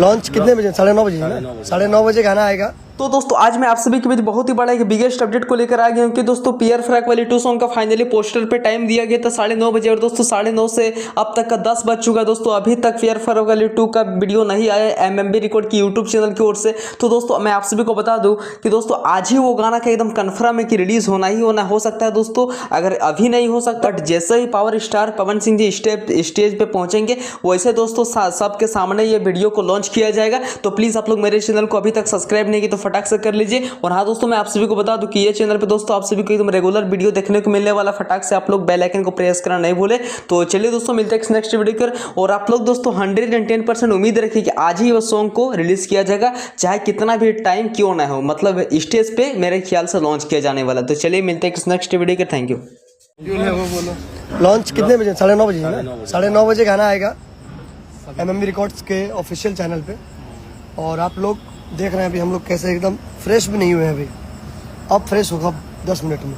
Launch कितने बजे? 9:30 बजे है ना? 9:30 बजे गाना आएगा। तो दोस्तों आज मैं आप सभी के बीच बहुत ही बड़ा एक बिगेस्ट अपडेट को लेकर आ गया हूं कि दोस्तों पियर फ्रैक वाली 2 सॉन्ग का फाइनली पोस्टर पे टाइम दिया गया था 9:30 बजे और दोस्तों 9:30 से अब तक का 10 बज चुका है दोस्तों। अभी तक पियर फ्रैक वाली 2 का वीडियो नहीं आया एमएमबी रिकॉर्ड की यूट्यूब चैनल की ओर से। तो दोस्तों मैं आप सभी को बता दूं कि दोस्तों आज ही वो गाना का एकदम कन्फर्म है कि रिलीज होना ही होना। हो सकता है दोस्तों अगर अभी नहीं हो सकता बट जैसे ही power star Pawan Singh ji stage पे पहुंचेंगे वैसे दोस्तों सबके सामने ये वीडियो को लॉन्च किया जाएगा। तो प्लीज आप लोग मेरे चैनल को अभी तक सब्सक्राइब नहीं किया तो फटाक से कर लीजिए। और हाँ दोस्तों मैं आप सभी को बता दूं कि ये चैनल पे दोस्तों आप सभी को एकदम रेगुलर वीडियो देखने को मिलने वाला। फटाक से आप लोग बेल आइकन को प्रेस करना नहीं भूले। तो चलिए दोस्तों मिलते हैं नेक्स्ट वीडियो कर। और आप लोग दोस्तों 110% उम्मीद रखिए कि आज ही वो सॉन्ग को रिलीज किया जाएगा चाहे कितना भी टाइम क्यों ना हो। मतलब स्टेज पे मेरे ख्याल से लॉन्च किया जाने वाला। तो चलिए मिलते हैं नेक्स्ट वीडियो कर। Thank you. लॉन्च कितने बजे? 9:30 बजे है ना? 9:30 बजे गाना आएगा एमएमबी रिकॉर्ड्स के ऑफिशियल चैनल पे। और आप लोग देख रहे हैं अभी हम लोग कैसे एकदम फ्रेश भी नहीं हुए हैं अभी। अब फ्रेश होगा 10 मिनट में।